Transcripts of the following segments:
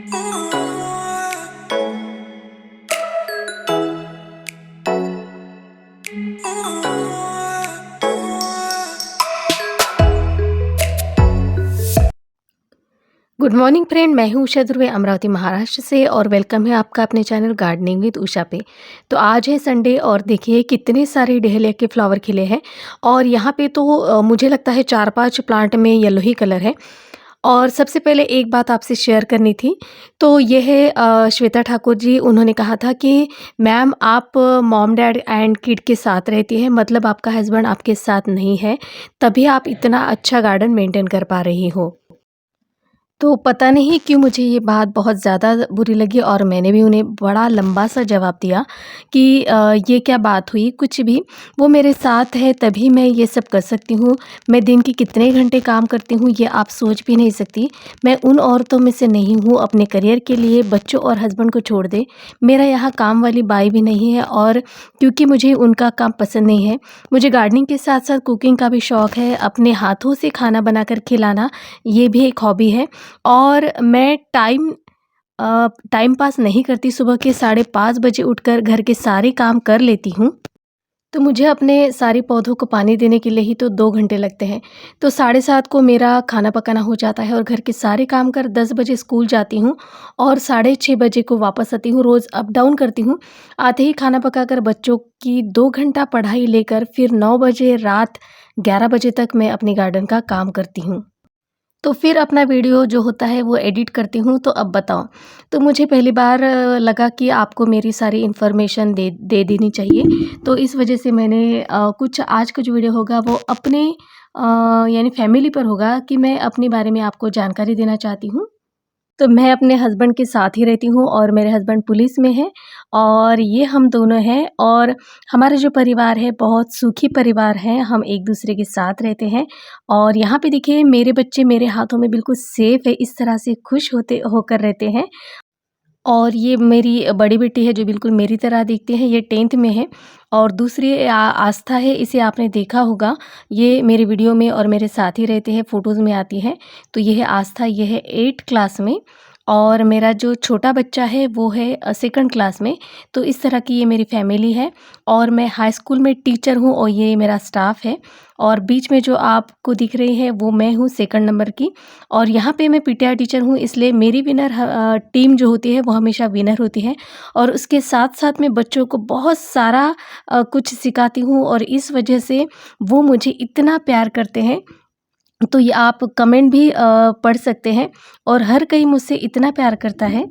Good morning friend, मैं हूँ उषा ध्रुवे अमरावती महाराष्ट्र से और वेलकम है आपका अपने चैनल गार्डनिंग विद उषा पे। तो आज है संडे और देखिए कितने सारे डहेलिया के फ्लावर खिले हैं। और यहाँ पे तो मुझे लगता है 4-5 प्लांट में येलो ही कलर है। और सबसे पहले एक बात आपसे शेयर करनी थी, तो ये है श्वेता ठाकुर जी। उन्होंने कहा था कि मैम आप मॉम डैड एंड किड के साथ रहती है, मतलब आपका हस्बैंड आपके साथ नहीं है, तभी आप इतना अच्छा गार्डन मेंटेन कर पा रही हो। तो पता नहीं क्यों मुझे ये बात बहुत ज़्यादा बुरी लगी और मैंने भी उन्हें बड़ा लंबा सा जवाब दिया कि ये क्या बात हुई, कुछ भी, वो मेरे साथ है तभी मैं ये सब कर सकती हूँ। मैं दिन के कितने घंटे काम करती हूँ ये आप सोच भी नहीं सकती। मैं उन औरतों में से नहीं हूँ अपने करियर के लिए बच्चों और हस्बैंड को छोड़ दे। मेरा यहाँ काम वाली बाई भी नहीं है और क्योंकि मुझे उनका काम पसंद नहीं है। मुझे गार्डनिंग के साथ साथ कुकिंग का भी शौक़ है। अपने हाथों से खाना बनाकर खिलाना ये भी एक हॉबी है। और मैं टाइम पास नहीं करती, सुबह के 5:30 बजे उठकर घर के सारे काम कर लेती हूँ। तो मुझे अपने सारे पौधों को पानी देने के लिए ही तो 2 घंटे लगते हैं। तो 7:30 को मेरा खाना पकाना हो जाता है और घर के सारे काम कर 10 बजे स्कूल जाती हूँ और 6:30 बजे को वापस आती हूँ। रोज़ अप डाउन करती हूँ। आते ही खाना पकाकर बच्चों की 2 घंटा पढ़ाई लेकर फिर 9 बजे रात 11 बजे तक मैं अपने गार्डन का काम करती हूँ। तो फिर अपना वीडियो जो होता है वो एडिट करती हूँ। तो अब बताओ, तो मुझे पहली बार लगा कि आपको मेरी सारी इन्फॉर्मेशन दे देनी चाहिए। तो इस वजह से मैंने कुछ आज का जो वीडियो होगा वो अपने यानी फैमिली पर होगा कि मैं अपने बारे में आपको जानकारी देना चाहती हूँ। तो मैं अपने हस्बैंड के साथ ही रहती हूँ और मेरे हस्बैंड पुलिस में हैं और ये हम दोनों हैं। और हमारा जो परिवार है बहुत सुखी परिवार है, हम एक दूसरे के साथ रहते हैं। और यहाँ पे देखिए मेरे बच्चे मेरे हाथों में बिल्कुल सेफ़ है, इस तरह से खुश होकर रहते हैं। और ये मेरी बड़ी बेटी है जो बिल्कुल मेरी तरह दिखती है, ये 10th में है। और दूसरी आस्था है, इसे आपने देखा होगा, ये मेरे वीडियो में और मेरे साथ ही रहते हैं, फ़ोटोज़ में आती है। तो ये है आस्था, ये है 8th क्लास में। और मेरा जो छोटा बच्चा है वो है 2nd क्लास में। तो इस तरह की ये मेरी फैमिली है। और मैं हाई स्कूल में टीचर हूँ और ये मेरा स्टाफ़ है। और बीच में जो आपको दिख रही है वो मैं हूँ 2nd नंबर की। और यहाँ पे मैं पीटीआई टीचर हूँ, इसलिए मेरी टीम जो होती है वो हमेशा विनर होती है। और उसके साथ-साथ मैं बच्चों को बहुत सारा कुछ सिखाती हूँ और इस वजह से वो मुझे इतना प्यार करते हैं। तो ये आप कमेंट भी पढ़ सकते हैं और हर कोई मुझसे इतना प्यार करता है।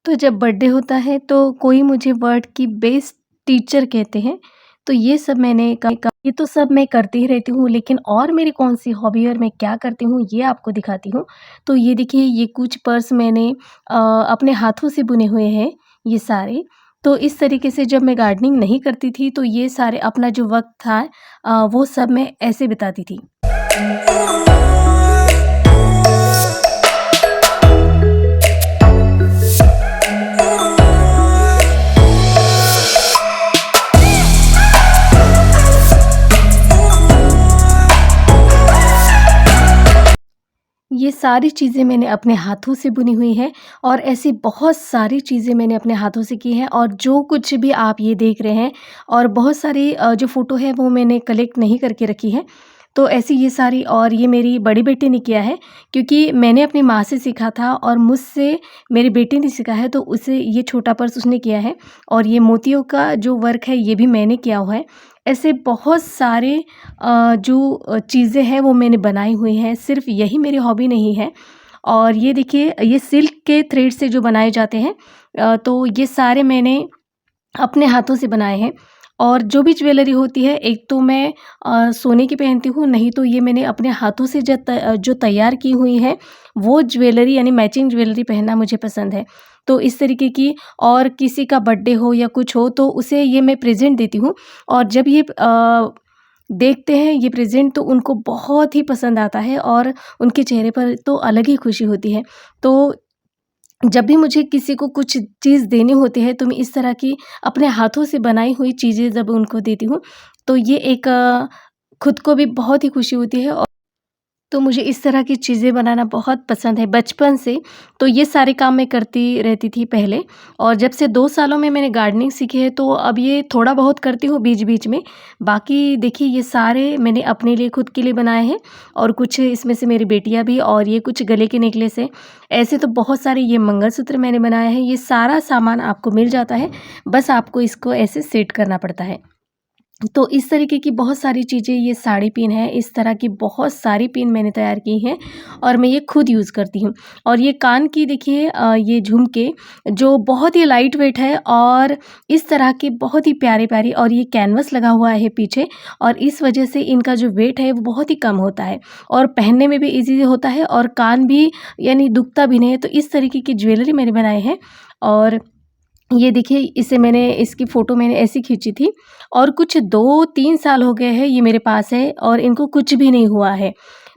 तो जब बर्थडे होता है तो कोई मुझे वर्ल्ड की बेस्ट टीचर कहते हैं। तो ये सब ये तो सब मैं करती ही रहती हूँ, लेकिन और मेरी कौन-सी हॉबी और मैं क्या करती हूँ ये आपको दिखाती हूँ। तो ये देखिए ये कुछ पर्स मैंने अपने हाथों से बुने हुए हैं ये सारे। तो इस तरीके से जब मैं गार्डनिंग नहीं करती थी तो ये सारे अपना जो वक़्त था वो सब मैं ऐसे बिताती थी। ये सारी चीज़ें मैंने अपने हाथों से बुनी हुई हैं और ऐसी बहुत सारी चीज़ें मैंने अपने हाथों से की हैं। और जो कुछ भी आप ये देख रहे हैं और बहुत सारी जो फ़ोटो है वो मैंने कलेक्ट नहीं करके रखी है। तो ऐसी ये सारी, और ये मेरी बड़ी बेटी ने किया है क्योंकि मैंने अपनी माँ से सीखा था और मुझसे मेरी बेटी ने सीखा है, तो उसे ये छोटा पर्स उसने किया है। और ये मोतियों का जो वर्क है ये भी मैंने किया हुआ है। ऐसे बहुत सारे जो चीज़ें हैं वो मैंने बनाई हुई हैं, सिर्फ़ यही मेरी हॉबी नहीं है। और ये देखिए ये सिल्क के थ्रेड से जो बनाए जाते हैं, तो ये सारे मैंने अपने हाथों से बनाए हैं। और जो भी ज्वेलरी होती है, एक तो मैं सोने की पहनती हूँ, नहीं तो ये मैंने अपने हाथों से जो तैयार की हुई है वो ज्वेलरी यानी मैचिंग ज्वेलरी पहनना मुझे पसंद है। तो इस तरीके की, और किसी का बर्थडे हो या कुछ हो तो उसे ये मैं प्रेज़ेंट देती हूँ। और जब ये देखते हैं ये प्रेज़ेंट तो उनको बहुत ही पसंद आता है और उनके चेहरे पर तो अलग ही खुशी होती है। तो जब भी मुझे किसी को कुछ चीज़ देनी होती है तो मैं इस तरह की अपने हाथों से बनाई हुई चीज़ें जब उनको देती हूँ, तो ये एक खुद को भी बहुत ही खुशी होती है। तो मुझे इस तरह की चीज़ें बनाना बहुत पसंद है बचपन से, तो ये सारे काम मैं करती रहती थी पहले। और जब से 2 सालों में मैंने गार्डनिंग सीखी है, तो अब ये थोड़ा बहुत करती हूँ बीच-बीच में। बाकी देखिए ये सारे मैंने अपने लिए खुद के लिए बनाए हैं, और कुछ इसमें से मेरी बेटियाँ भी, और ये कुछ गले के नेकलेस हैं। ऐसे तो बहुत सारे ये मंगलसूत्र मैंने बनाए हैं, ये सारा सामान आपको मिल जाता है, बस आपको इसको ऐसे सेट करना पड़ता है। तो इस तरीके की बहुत सारी चीज़ें, ये साड़ी पिन है, इस तरह की बहुत सारी पिन मैंने तैयार की हैं, और मैं ये खुद यूज़ करती हूँ। और ये कान की देखिए ये झुमके जो बहुत ही लाइट वेट है, और इस तरह के बहुत ही प्यारे-प्यारे, और ये कैनवस लगा हुआ है पीछे, और इस वजह से इनका जो वेट है वो बहुत ही कम होता है, और पहनने में भी ईज़ी होता है, और कान भी यानी दुखता भी नहीं है। तो इस तरीके की ज्वेलरी मैंने बनाए हैं। और ये देखिए, इसे मैंने इसकी फ़ोटो मैंने ऐसी खींची थी, और कुछ 2-3 साल हो गए हैं ये मेरे पास है, और इनको कुछ भी नहीं हुआ है।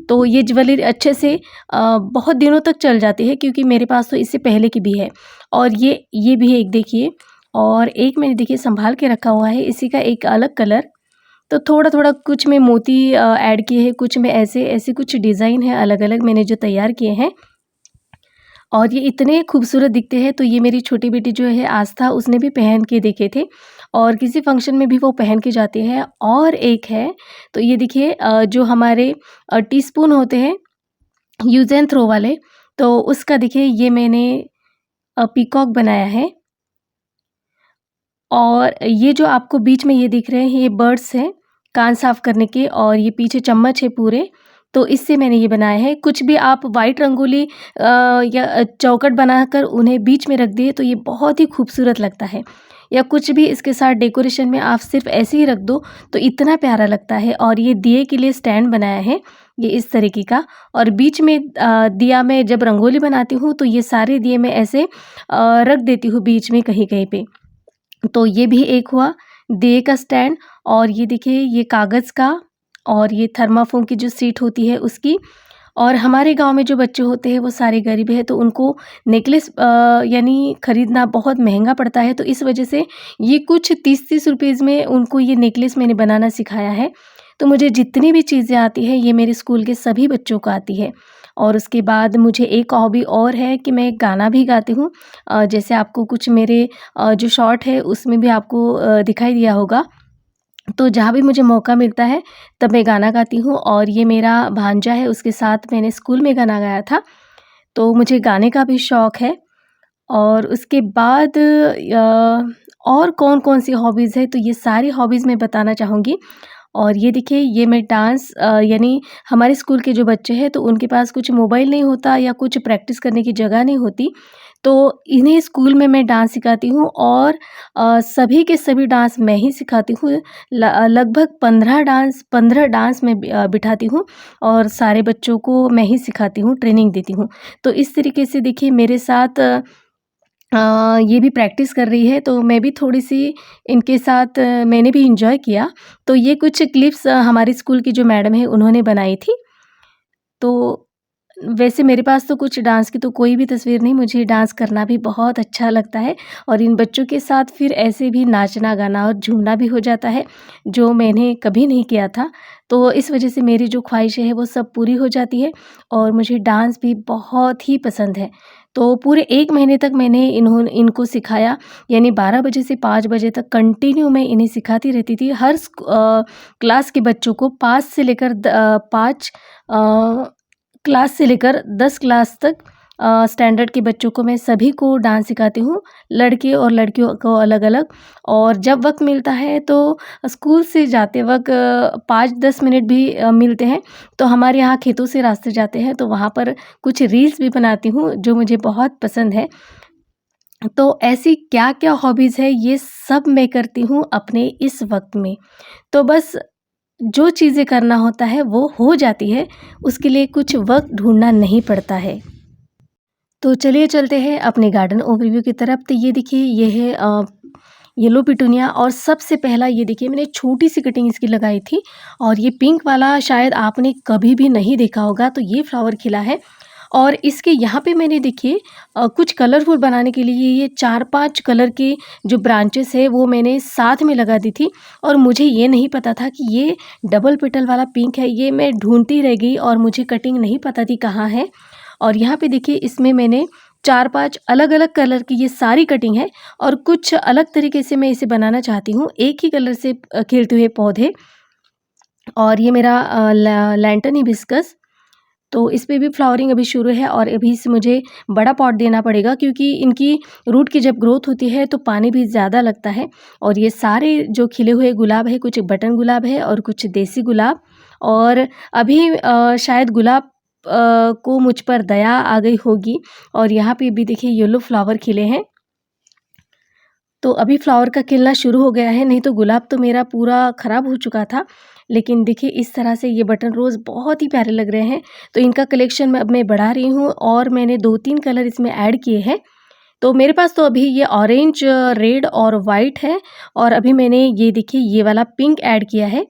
तो ये ज्वेलरी अच्छे से बहुत दिनों तक चल जाती है, क्योंकि मेरे पास तो इससे पहले की भी है। और ये भी है एक देखिए, और एक मैंने देखिए सँभाल के रखा हुआ है, इसी का एक अलग कलर। तो थोड़ा-थोड़ा कुछ में मोती ऐड किए हैं, कुछ में ऐसे कुछ डिज़ाइन है अलग-अलग मैंने जो तैयार किए हैं। और ये इतने खूबसूरत दिखते हैं, तो ये मेरी छोटी बेटी जो है आस्था, उसने भी पहन के देखे थे, और किसी फंक्शन में भी वो पहन के जाती है। और एक है, तो ये देखिए जो हमारे टीस्पून होते हैं यूज़ एंड थ्रो वाले, तो उसका देखिए ये मैंने पीकॉक बनाया है। और ये जो आपको बीच में ये दिख रहे हैं, ये बर्ड्स हैं कान साफ़ करने के, और ये पीछे चम्मच है पूरे, तो इससे मैंने ये बनाए हैं। कुछ भी आप वाइट रंगोली या चौखट बनाकर उन्हें बीच में रख दिए, तो ये बहुत ही खूबसूरत लगता है। या कुछ भी इसके साथ डेकोरेशन में आप सिर्फ़ ऐसे ही रख दो, तो इतना प्यारा लगता है। और ये दिए के लिए स्टैंड बनाया है, ये इस तरीके का। और बीच में दिया में जब रंगोली बनाती हूँ, तो ये सारे दिए मैं ऐसे रख देती हूँ बीच में कहीं-कहीं पे। तो ये भी एक हुआ दिए का स्टैंड। और ये देखिए ये कागज़ का, और ये थर्माफोम की जो शीट होती है उसकी। और हमारे गाँव में जो बच्चे होते हैं वो सारे गरीब हैं, तो उनको नेकलेस यानी खरीदना बहुत महँगा पड़ता है, तो इस वजह से ये कुछ 30-30 रुपीज़ में उनको ये नेकलेस मैंने बनाना सिखाया है। तो मुझे जितनी भी चीज़ें आती हैं, ये मेरे स्कूल के सभी बच्चों को आती है। और उसके बाद मुझे एक हॉबी और है कि मैं गाना भी गाती हूँ। जैसे आपको कुछ मेरे जो शॉर्ट है उसमें भी आपको दिखाई दिया होगा। तो जहाँ भी मुझे मौका मिलता है, तब मैं गाना गाती हूँ। और ये मेरा भांजा है, उसके साथ मैंने स्कूल में गाना गाया था, तो मुझे गाने का भी शौक है। और उसके बाद और कौन-कौन सी हॉबीज़ है, तो ये सारी हॉबीज़ मैं बताना चाहूँगी। और ये देखिए, ये मैं डांस यानी हमारे स्कूल के जो बच्चे हैं, तो उनके पास कुछ मोबाइल नहीं होता या कुछ प्रैक्टिस करने की जगह नहीं होती, तो इन्हें स्कूल में मैं डांस सिखाती हूँ। और सभी के सभी डांस मैं ही सिखाती हूँ। लगभग 15 डांस मैं बिठाती हूँ, और सारे बच्चों को मैं ही सिखाती हूँ, ट्रेनिंग देती हूँ। तो इस तरीके से देखिए मेरे साथ ये भी प्रैक्टिस कर रही है, तो मैं भी थोड़ी-सी इनके साथ मैंने भी एन्जॉय किया। तो ये कुछ क्लिप्स हमारे स्कूल की जो मैडम हैं उन्होंने बनाई थी। तो वैसे मेरे पास तो कुछ डांस की तो कोई भी तस्वीर नहीं, मुझे डांस करना भी बहुत अच्छा लगता है, और इन बच्चों के साथ फिर ऐसे भी नाचना, गाना और झूमना भी हो जाता है, जो मैंने कभी नहीं किया था। तो इस वजह से मेरी जो ख़्वाहिशें हैं वो सब पूरी हो जाती है, और मुझे डांस भी बहुत ही पसंद है। तो पूरे 1 महीने तक मैंने इनको सिखाया, यानी 12 बजे से 5 बजे तक कंटिन्यू मैं इन्हें सिखाती रहती थी। हर क्लास के बच्चों को 5 क्लास से लेकर 10 क्लास तक स्टैंडर्ड के बच्चों को मैं सभी को डांस सिखाती हूँ, लड़के और लड़कियों को अलग-अलग। और जब वक़्त मिलता है, तो स्कूल से जाते वक़्त 5-10 मिनट भी मिलते हैं, तो हमारे यहाँ खेतों से रास्ते जाते हैं, तो वहाँ पर कुछ रील्स भी बनाती हूँ, जो मुझे बहुत पसंद है। तो ऐसी क्या-क्या हॉबीज़ है, ये सब मैं करती हूँ अपने इस वक़्त में। तो बस जो चीज़ें करना होता है वो हो जाती है, उसके लिए कुछ वक़्त ढूँढना नहीं पड़ता है। तो चलिए चलते हैं अपने गार्डन ओवरव्यू की तरफ। तो ये देखिए, ये है येलो पिटूनिया, और सबसे पहला ये देखिए मैंने छोटी-सी कटिंग इसकी लगाई थी, और ये पिंक वाला शायद आपने कभी भी नहीं देखा होगा, तो ये फ्लावर खिला है। और इसके यहाँ पे मैंने देखिए कुछ कलरफुल बनाने के लिए ये 4-5 कलर के जो ब्रांचेस है वो मैंने साथ में लगा दी थी, और मुझे ये नहीं पता था कि ये डबल पेटल वाला पिंक है। ये मैं ढूँढती रह गई और मुझे कटिंग नहीं पता थी कहाँ है। और यहाँ पे देखिए इसमें मैंने 4-5 अलग-अलग कलर की ये सारी कटिंग है, और कुछ अलग तरीके से मैं इसे बनाना चाहती हूँ, एक ही कलर से खिलते हुए पौधे। और ये मेरा लैंटर्न हिबिस्कस, तो इस पे भी फ्लावरिंग अभी शुरू है, और अभी इसे मुझे बड़ा पॉट देना पड़ेगा क्योंकि इनकी रूट की जब ग्रोथ होती है तो पानी भी ज़्यादा लगता है। और ये सारे जो खिले हुए गुलाब है, कुछ बटन गुलाब है और कुछ देसी गुलाब। और अभी शायद गुलाब को मुझ पर दया आ गई होगी। और यहाँ पे भी देखिए येलो फ्लावर खिले हैं, तो अभी फ्लावर का खिलना शुरू हो गया है, नहीं तो गुलाब तो मेरा पूरा ख़राब हो चुका था। लेकिन देखिए इस तरह से ये बटन रोज़ बहुत ही प्यारे लग रहे हैं, तो इनका कलेक्शन मैं बढ़ा रही हूँ, और मैंने 2-3 कलर इसमें ऐड किए हैं। तो मेरे पास तो अभी ये ऑरेंज, रेड और वाइट है, और अभी मैंने ये देखिए ये वाला पिंक ऐड किया है।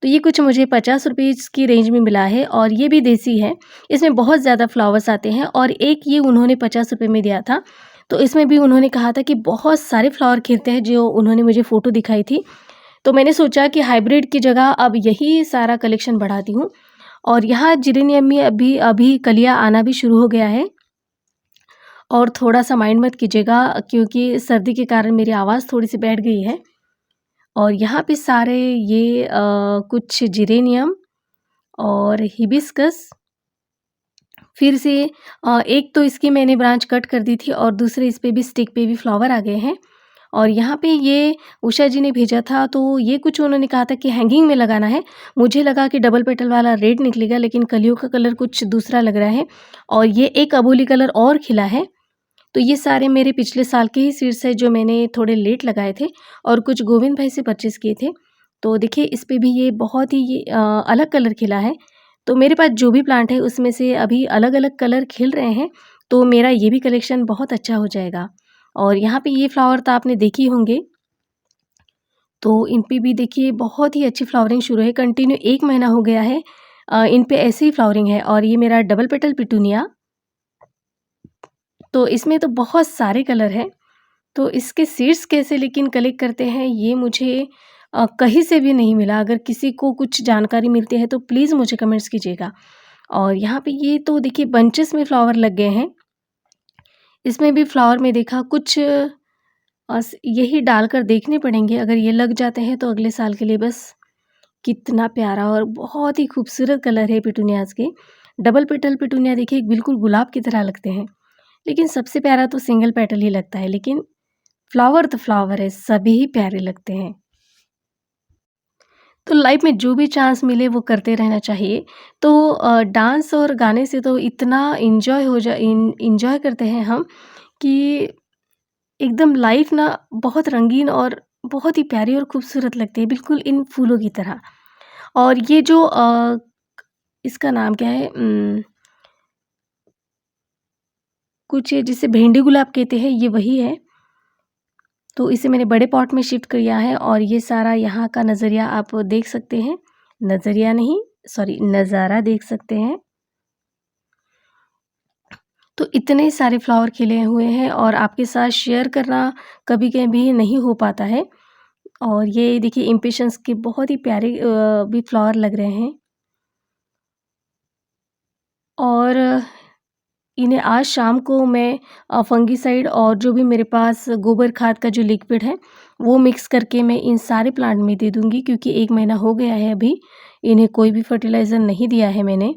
तो ये कुछ मुझे 50 रुपीज़ की रेंज में मिला है, और ये भी देसी है। इसमें बहुत ज़्यादा फ्लावर्स आते हैं, और एक ये उन्होंने 50 रुपए में दिया था। तो इसमें भी उन्होंने कहा था कि बहुत सारे फ्लावर खिलते हैं, जो उन्होंने मुझे फ़ोटो दिखाई थी। तो मैंने सोचा कि हाइब्रिड की जगह अब यही सारा कलेक्शन बढ़ाती हूँ। और यहाँ जिरेनियम में अभी अभी कलियाँ आना भी शुरू हो गया है। और थोड़ा-सा माइंड मत कीजिएगा क्योंकि सर्दी के कारण मेरी आवाज़ थोड़ी-सी बैठ गई है। और यहाँ पे सारे ये कुछ जिरेनियम और हिबिस्कस, फिर से एक तो इसकी मैंने ब्रांच कट कर दी थी, और दूसरे इस पे भी स्टिक पे भी फ्लावर आ गए हैं। और यहाँ पे ये उषा जी ने भेजा था, तो ये कुछ उन्होंने कहा था कि हैंगिंग में लगाना है। मुझे लगा कि डबल पेटल वाला रेड निकलेगा, लेकिन कलियों का कलर कुछ दूसरा लग रहा है, और ये एक अबोली कलर और खिला है। तो ये सारे मेरे पिछले साल के ही सीड्स हैं जो मैंने थोड़े लेट लगाए थे, और कुछ गोविंद भाई से परचेज़ किए थे। तो देखिए इस पे भी ये बहुत ही अलग कलर खिला है। तो मेरे पास जो भी प्लांट है उसमें से अभी अलग-अलग कलर खिल रहे हैं, तो मेरा ये भी कलेक्शन बहुत अच्छा हो जाएगा। और यहाँ पे ये फ्लावर तो आपने देखे ही होंगे, तो इन पे भी देखिए बहुत ही अच्छी फ्लावरिंग शुरू है, कंटिन्यू 1 महीना हो गया है इन पे ऐसे ही फ्लावरिंग है। और ये मेरा डबल पेटल पिटूनिया, तो इसमें तो बहुत सारे कलर हैं। तो इसके सीड्स कैसे लेकिन कलेक्ट करते हैं ये मुझे कहीं से भी नहीं मिला। अगर किसी को कुछ जानकारी मिलती है तो प्लीज़ मुझे कमेंट्स कीजिएगा। और यहाँ पे ये तो देखिए बंचेस में फ्लावर लग गए हैं। इसमें भी फ्लावर में देखा कुछ यही डालकर देखने पड़ेंगे, अगर ये लग जाते हैं तो अगले साल के लिए बस। कितना प्यारा और बहुत ही खूबसूरत कलर है पिटूनियाज़ के। डबल पेटल पिटूनिया देखिए बिल्कुल गुलाब की तरह लगते हैं, लेकिन सबसे प्यारा तो सिंगल पेटल ही लगता है। लेकिन फ्लावर तो फ्लावर है, सभी ही प्यारे लगते हैं। तो लाइफ में जो भी चांस मिले वो करते रहना चाहिए। तो डांस और गाने से तो इतना एन्जॉय करते हैं हम कि एकदम लाइफ ना बहुत रंगीन और बहुत ही प्यारी और खूबसूरत लगती है, बिल्कुल इन फूलों की तरह। और ये जो इसका नाम क्या है, कुछ जिसे भेंडी गुलाब कहते हैं, ये वही है। तो इसे मैंने बड़े पॉट में शिफ्ट किया है, और ये सारा यहाँ का नज़रिया आप देख सकते हैं। नज़रिया नहीं, सॉरी, नज़ारा देख सकते हैं। तो इतने सारे फ्लावर खिले हुए हैं, और आपके साथ शेयर करना कभी-कभी नहीं हो पाता है। और ये देखिए इम्पेशंस के बहुत ही प्यारे भी फ्लावर लग रहे हैं। और इन्हें आज शाम को मैं फंगीसाइड और जो भी मेरे पास गोबर खाद का जो लिक्विड है, वो मिक्स करके मैं इन सारे प्लांट में दे दूँगी, क्योंकि 1 महीना हो गया है अभी, इन्हें कोई भी फर्टिलाइज़र नहीं दिया है मैंने।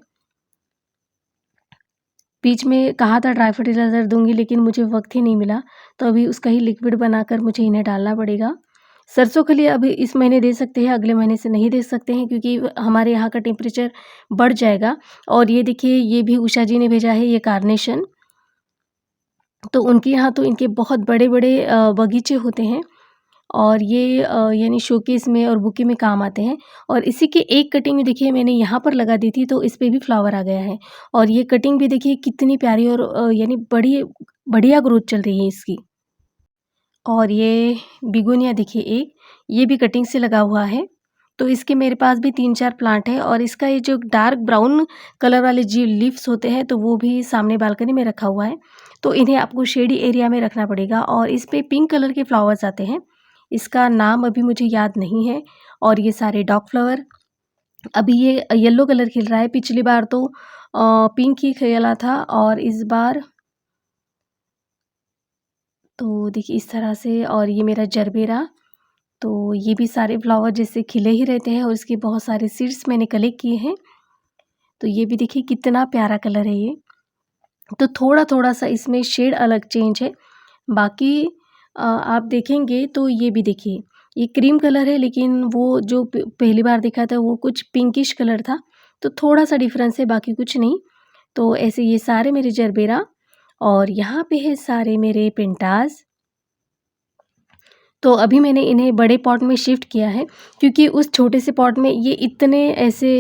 बीच में कहा था ड्राई फर्टिलाइज़र दूँगी, लेकिन मुझे वक़्त ही नहीं मिला, तो अभी उसका ही लिक्विड बनाकर मुझे इन्हें डालना पड़ेगा। सरसों के लिए अभी इस महीने दे सकते हैं, अगले महीने से नहीं दे सकते हैं, क्योंकि हमारे यहाँ का टेम्परेचर बढ़ जाएगा। और ये देखिए ये भी उषा जी ने भेजा है, ये कार्नेशन। तो उनके यहाँ तो इनके बहुत बड़े-बड़े बगीचे होते हैं, और ये यानी शोकेस में और बुके में काम आते हैं। और इसी की एक कटिंग में देखिए मैंने यहाँ पर लगा दी थी, तो इस पे भी फ्लावर आ गया है। और ये कटिंग भी देखिए कितनी प्यारी और यानी बड़ी बढ़िया ग्रोथ चल रही है इसकी। और ये बिगोनिया देखिए एक, ये भी कटिंग से लगा हुआ है। तो इसके मेरे पास भी 3-4 प्लांट है और इसका ये जो डार्क ब्राउन कलर वाले जो लीव्स होते हैं तो वो भी सामने बालकनी में रखा हुआ है। तो इन्हें आपको शेडी एरिया में रखना पड़ेगा और इस पे पिंक कलर के फ्लावर्स आते हैं। इसका नाम अभी मुझे याद नहीं है और ये सारे डॉग फ्लावर। अभी ये येलो कलर खिल रहा है, पिछली बार तो पिंक ही खिला था और इस बार तो देखिए इस तरह से। और ये मेरा जरबेरा, तो ये भी सारे फ्लावर जैसे खिले ही रहते हैं और इसके बहुत सारे सीड्स मैंने कलेक्ट किए हैं। तो ये भी देखिए कितना प्यारा कलर है ये। तो थोड़ा-थोड़ा सा इसमें शेड अलग चेंज है। बाकी आप देखेंगे तो ये भी देखिए, ये क्रीम कलर है लेकिन वो जो पहली बार देखा था वो कुछ पिंकिश कलर था। तो थोड़ा-सा डिफ़रेंस है, बाकी कुछ नहीं। तो ऐसे ये सारे मेरे जरबेरा और यहाँ पे है सारे मेरे पेंटास। तो अभी मैंने इन्हें बड़े पॉट में शिफ्ट किया है क्योंकि उस छोटे से पॉट में ये इतने ऐसे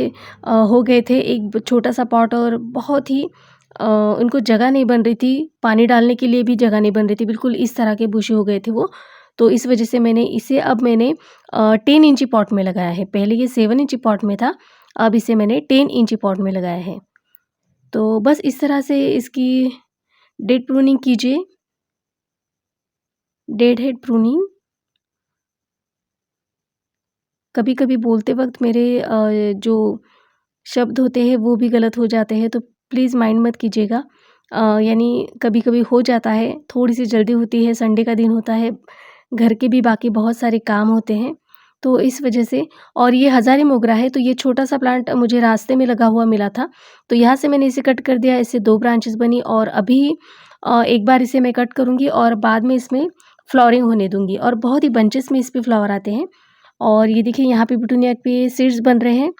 हो गए थे, एक छोटा-सा पॉट और बहुत ही उनको जगह नहीं बन रही थी, पानी डालने के लिए भी जगह नहीं बन रही थी, बिल्कुल इस तरह के बुशे हो गए थे वो। तो इस वजह से मैंने इसे अब मैंने 10 इंची पॉट में लगाया है। पहले ये 7 इंची पॉट में था, अब इसे मैंने 10 इंची पॉट में लगाया है। तो बस इस तरह से इसकी डेड प्रूनिंग कीजिए, डेड हेड प्रूनिंग। कभी-कभी बोलते वक़्त मेरे जो शब्द होते हैं वो भी गलत हो जाते हैं, तो प्लीज़ माइंड मत कीजिएगा। यानी कभी-कभी हो जाता है, थोड़ी-सी जल्दी होती है, संडे का दिन होता है, घर के भी बाकी बहुत सारे काम होते हैं, तो इस वजह से। और ये हज़ारी मोगरा है, तो ये छोटा-सा प्लांट मुझे रास्ते में लगा हुआ मिला था, तो यहाँ से मैंने इसे कट कर दिया, इससे 2 ब्रांचेज़ बनी और अभी एक बार इसे मैं कट करूँगी और बाद में इसमें फ्लावरिंग होने दूँगी और बहुत ही बंचेस में इस पे फ्लावर आते हैं। और ये देखिए यहाँ पे पिटूनिया पे सीड्स बन रहे हैं,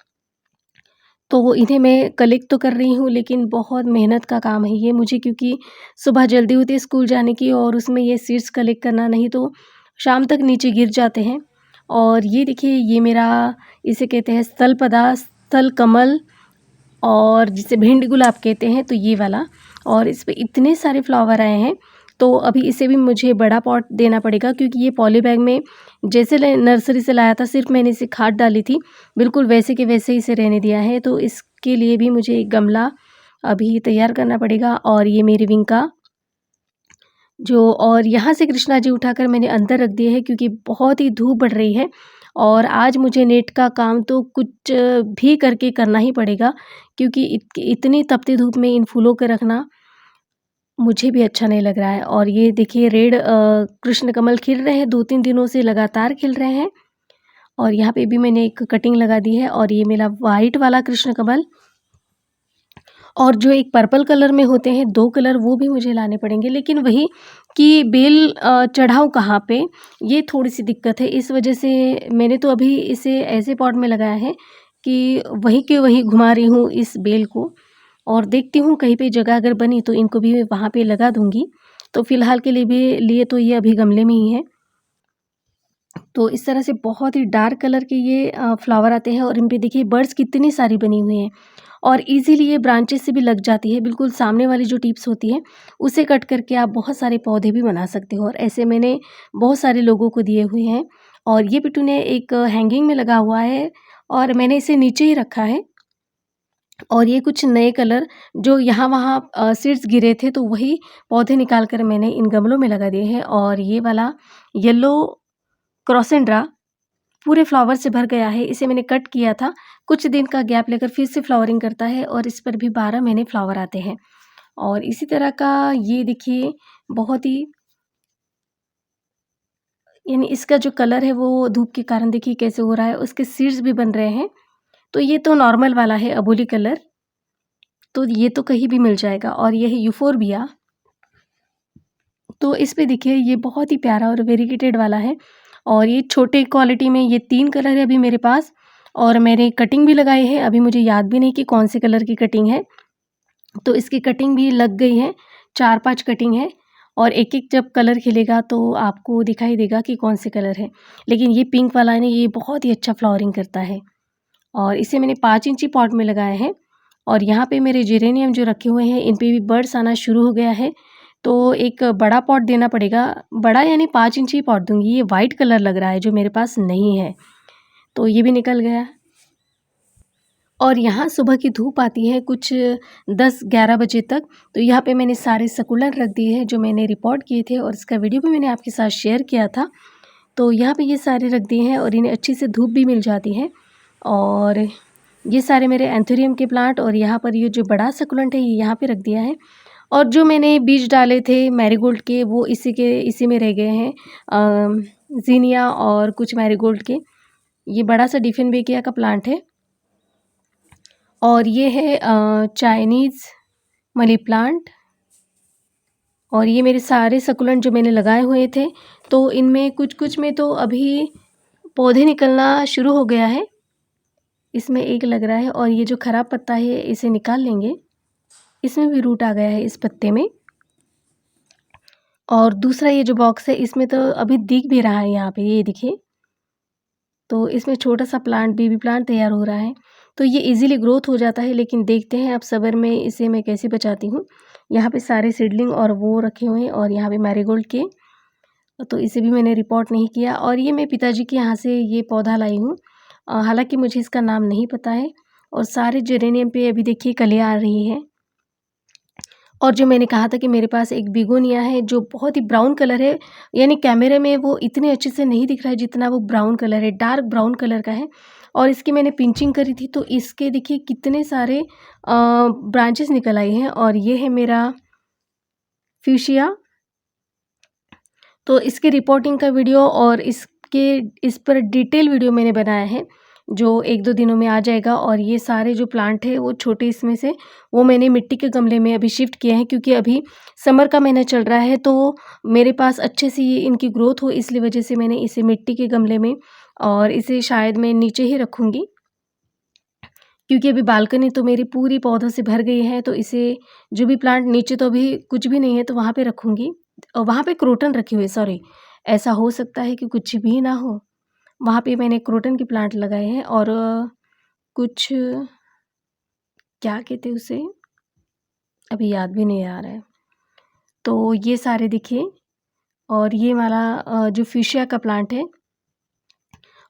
तो इन्हें मैं कलेक्ट तो कर रही हूँ लेकिन बहुत मेहनत का काम है ये मुझे, क्योंकि सुबह जल्दी होती है स्कूल जाने की और उसमें ये सीड्स कलेक्ट करना, नहीं तो शाम तक नीचे गिर जाते हैं। और ये देखिए ये मेरा, इसे कहते हैं स्थलपदा, स्थल कमल और जिसे भिंडी गुलाब कहते हैं, तो ये वाला। और इस पे इतने सारे फ्लावर आए हैं, तो अभी इसे भी मुझे बड़ा पॉट देना पड़ेगा क्योंकि ये पॉली बैग में जैसे नर्सरी से लाया था, सिर्फ मैंने इसे खाद डाली थी, बिल्कुल वैसे के वैसे ही इसे रहने दिया है। तो इसके लिए भी मुझे एक गमला अभी तैयार करना पड़ेगा। और ये मेरी विंका जो, और यहाँ से कृष्णा जी उठाकर मैंने अंदर रख दिए हैं क्योंकि बहुत ही धूप बढ़ रही है और आज मुझे नेट का काम तो कुछ भी करके करना ही पड़ेगा क्योंकि इतनी तपती धूप में इन फूलों को रखना मुझे भी अच्छा नहीं लग रहा है। और ये देखिए रेड कृष्ण कमल खिल रहे हैं, 2-3 दिनों से लगातार खिल रहे हैं। और यहाँ पे भी मैंने एक कटिंग लगा दी है और ये मेरा वाइट वाला कृष्ण कमल, और जो एक पर्पल कलर में होते हैं 2 कलर, वो भी मुझे लाने पड़ेंगे, लेकिन वही कि बेल चढ़ाऊँ कहाँ पे, ये थोड़ी-सी दिक्कत है। इस वजह से मैंने तो अभी इसे ऐसे पॉट में लगाया है कि वहीं के वहीं घुमा रही हूँ इस बेल को और देखती हूँ कहीं पे जगह अगर बनी तो इनको भी वहाँ पे लगा दूँगी। तो फ़िलहाल के लिए तो ये अभी गमले में ही है। तो इस तरह से बहुत ही डार्क कलर के ये फ्लावर आते हैं और इन पे देखिए बर्ड्स कितनी सारी बनी हुई हैं और इजीली ये ब्रांचेस से भी लग जाती है। बिल्कुल सामने वाली जो टिप्स होती है उसे कट करके आप बहुत सारे पौधे भी बना सकते हो और ऐसे मैंने बहुत सारे लोगों को दिए हुए हैं। और ये पिटूनिया एक हैंगिंग में लगा हुआ है और मैंने इसे नीचे ही रखा है। और ये कुछ नए कलर जो यहाँ-वहाँ सीड्स गिरे थे, तो वही पौधे निकाल कर मैंने इन गमलों में लगा दिए हैं। और ये वाला येलो क्रॉसेंड्रा पूरे फ्लावर से भर गया है, इसे मैंने कट किया था, कुछ दिन का गैप लेकर फिर से फ्लावरिंग करता है और इस पर भी 12 महीने फ्लावर आते हैं। और इसी तरह का ये देखिए बहुत ही, यानी इसका जो कलर है वो धूप के कारण देखिए कैसे हो रहा है, उसके सीड्स भी बन रहे हैं। तो ये तो नॉर्मल वाला है अबोली कलर, तो ये तो कहीं भी मिल जाएगा। और ये है यूफोरबिया, तो इस पे देखिए ये बहुत ही प्यारा और वेरीगेटेड वाला है और ये छोटे क्वालिटी में ये 3 कलर है अभी मेरे पास। और मैंने कटिंग भी लगाई है, अभी मुझे याद भी नहीं कि कौन से कलर की कटिंग है, तो इसकी कटिंग भी लग गई है, 4-5 कटिंग है और एक-एक जब कलर खिलेगा तो आपको दिखाई देगा कि कौन से कलर है। लेकिन ये पिंक वाला है ना, ये बहुत ही अच्छा फ्लावरिंग करता है और इसे मैंने 5 इंची पॉट में लगाया है। और यहाँ पे मेरे जेरेनियम जो रखे हुए हैं, इन पे भी बर्ड्स आना शुरू हो गया है, तो एक बड़ा पॉट देना पड़ेगा, बड़ा यानी 5 इंची पॉट दूँगी। ये वाइट कलर लग रहा है जो मेरे पास नहीं है, तो ये भी निकल गया। और यहाँ सुबह की धूप आती है कुछ 10-11 बजे तक, तो यहाँ पे मैंने सारे सकुलेंट रख दिए हैं जो मैंने रिपोर्ट किए थे और इसका वीडियो भी मैंने आपके साथ शेयर किया था। तो यहाँ पे ये सारे रख दिए हैं और इन्हें अच्छी से धूप भी मिल जाती है। और ये सारे मेरे एंथोरियम के प्लांट और यहाँ पर ये जो बड़ा सकुलेंट है ये यहाँ पे रख दिया है। और जो मैंने बीज डाले थे मैरीगोल्ड के वो इसी में रह गए हैं, ज़ीनिया और कुछ मैरीगोल्ड के। ये बड़ा सा डिफेनबेकिया का प्लांट है और ये है चाइनीज़ मनी प्लांट। और ये मेरे सारे सकुलेंट जो मैंने लगाए हुए थे, तो इनमें कुछ में तो अभी पौधे निकलना शुरू हो गया है। इसमें एक लग रहा है और ये जो ख़राब पत्ता है इसे निकाल लेंगे। इसमें भी रूट आ गया है इस पत्ते में। और दूसरा ये जो बॉक्स है इसमें तो अभी दिख भी रहा है, यहाँ पे ये देखिए। तो इसमें छोटा सा प्लांट बेबी प्लांट तैयार हो रहा है, तो ये इजीली ग्रोथ हो जाता है। लेकिन देखते हैं अब सब्र में इसे मैं कैसे बचाती हूँ। यहाँ पे सारे सीडलिंग और वो रखे हुए हैं और यहाँ पे मैरीगोल्ड के, तो इसे भी मैंने रिपोर्ट नहीं किया। और ये मैं पिताजी के यहाँ से ये पौधा लाई हूँ, हालांकि मुझे इसका नाम नहीं पता है। और सारे जेरेनियम पे अभी देखिए कलियाँ आ रही है। और जो मैंने कहा था कि मेरे पास एक बिगोनिया है जो बहुत ही ब्राउन कलर है, यानी कैमरे में वो इतने अच्छे से नहीं दिख रहा है जितना वो ब्राउन कलर है, डार्क ब्राउन कलर का है। और इसकी मैंने पिंचिंग करी थी तो इसके देखिए कितने सारे ब्रांचेस निकल आए हैं। और ये है मेरा फ्यूशिया। तो इसकी रिपोर्टिंग का वीडियो और इस पर डिटेल वीडियो मैंने बनाया है जो 1-2 दिनों में आ जाएगा। और ये सारे जो प्लांट है वो छोटे इसमें से वो मैंने मिट्टी के गमले में अभी शिफ्ट किए हैं, क्योंकि अभी समर का महीना चल रहा है तो मेरे पास अच्छे से ये इनकी ग्रोथ हो, इसलिए वजह से मैंने इसे मिट्टी के गमले में, और इसे शायद मैं नीचे ही रखूँगी क्योंकि अभी बालकनी तो मेरी पूरी पौधों से भर गई है। तो इसे जो भी प्लांट नीचे तो अभी कुछ भी नहीं है तो वहाँ पे रखूँगी। और वहाँ पे क्रोटन रखे हुए, सॉरी, ऐसा हो सकता है कि कुछ भी ना हो। वहाँ पे मैंने क्रोटन के प्लांट लगाए हैं और कुछ क्या कहते हैं उसे, अभी याद भी नहीं आ रहा है। तो ये सारे देखिए, और ये वाला जो फ्यूशिया का प्लांट है,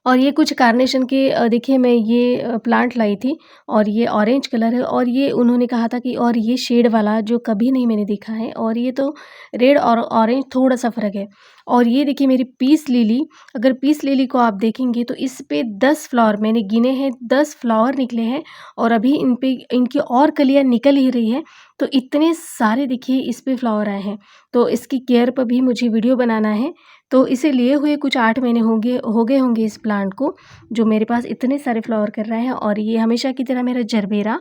और ये कुछ कार्नेशन के देखिए मैं ये प्लांट लाई थी और ये ऑरेंज कलर है। और ये उन्होंने कहा था कि और ये शेड वाला जो कभी नहीं मैंने देखा है, और ये तो रेड और ऑरेंज थोड़ा सा फ़र्क है। और ये देखिए मेरी पीस लिली, अगर पीस लिली को आप देखेंगे तो इस पे 10 फ्लावर मैंने गिने हैं, 10 फ्लावर निकले हैं और अभी इन पे इनकी और कलियाँ निकल ही रही है। तो इतने सारे देखिए इस पे फ्लावर आए हैं। तो इसकी केयर पर भी मुझे वीडियो बनाना है। तो इसे लिए हुए कुछ 8 महीने हो गए होंगे इस प्लांट को, जो मेरे पास इतने सारे फ्लावर कर रहा है। और ये हमेशा की तरह मेरा जरबेरा,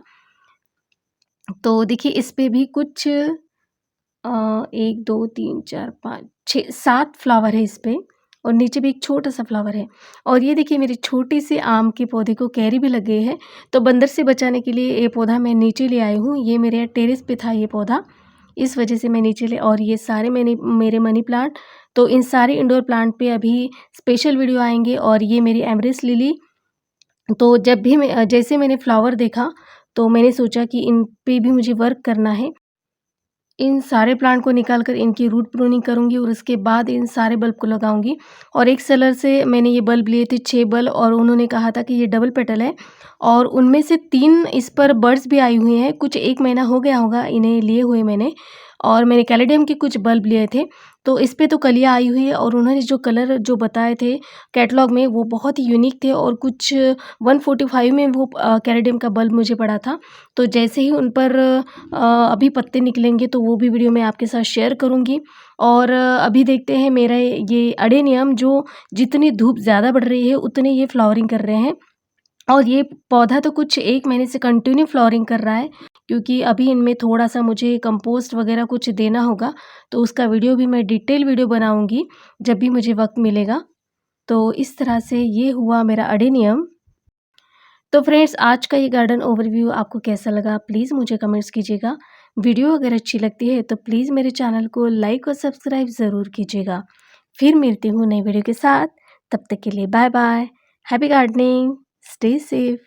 तो देखिए इस पे भी कुछ 1 2 3 4 5 6 7 फ्लावर है इस पे, और नीचे भी एक छोटा सा फ्लावर है। और ये देखिए मेरी छोटी सी आम के पौधे को कैरी भी लग गई है, तो बंदर से बचाने के लिए ये पौधा मैं नीचे ले आई हूँ। ये मेरे टेरेस पे था ये पौधा, इस वजह से मैं नीचे ले। और ये सारे मेरे मनी प्लांट, तो इन सारे इंडोर प्लांट पे अभी स्पेशल वीडियो आएंगे। और ये मेरी एमरेस लिली, तो जब भी मैं जैसे मैंने फ्लावर देखा तो मैंने सोचा कि इन पे भी मुझे वर्क करना है। इन सारे प्लांट को निकाल कर इनकी रूट प्रूनिंग करूँगी और उसके बाद इन सारे बल्ब को लगाऊँगी। और एक सेलर से मैंने ये बल्ब लिए थे 6 बल्ब, और उन्होंने कहा था कि ये डबल पेटल है, और उनमें से 3 इस पर बर्ड्स भी आई हुई हैं। कुछ 1 महीना हो गया होगा इन्हें लिए हुए मैंने। और मैंने कैलेडियम के कुछ बल्ब लिए थे, तो इस पे तो कलियाँ आई हुई है। और उन्होंने जो कलर जो बताए थे कैटलॉग में वो बहुत ही यूनिक थे, और कुछ 145 में वो कैलेडियम का बल्ब मुझे पड़ा था। तो जैसे ही उन पर अभी पत्ते निकलेंगे तो वो भी वीडियो मैं आपके साथ शेयर करूँगी। और अभी देखते हैं मेरा ये अडेनियम, जो जितनी धूप ज़्यादा बढ़ रही है उतने ये फ्लावरिंग कर रहे हैं। और ये पौधा तो कुछ 1 महीने से कंटिन्यू फ्लावरिंग कर रहा है, क्योंकि अभी इनमें थोड़ा-सा मुझे कंपोस्ट वगैरह कुछ देना होगा, तो उसका वीडियो भी मैं डिटेल वीडियो बनाऊँगी जब भी मुझे वक़्त मिलेगा। तो इस तरह से ये हुआ मेरा अडेनियम। तो फ्रेंड्स, आज का ये गार्डन ओवरव्यू आपको कैसा लगा प्लीज़ मुझे कमेंट्स कीजिएगा। वीडियो अगर अच्छी लगती है तो प्लीज़ मेरे चैनल को लाइक और सब्सक्राइब ज़रूर कीजिएगा। फिर मिलती हूँ नई वीडियो के साथ, तब तक के लिए bye bye. Happy gardening, stay safe.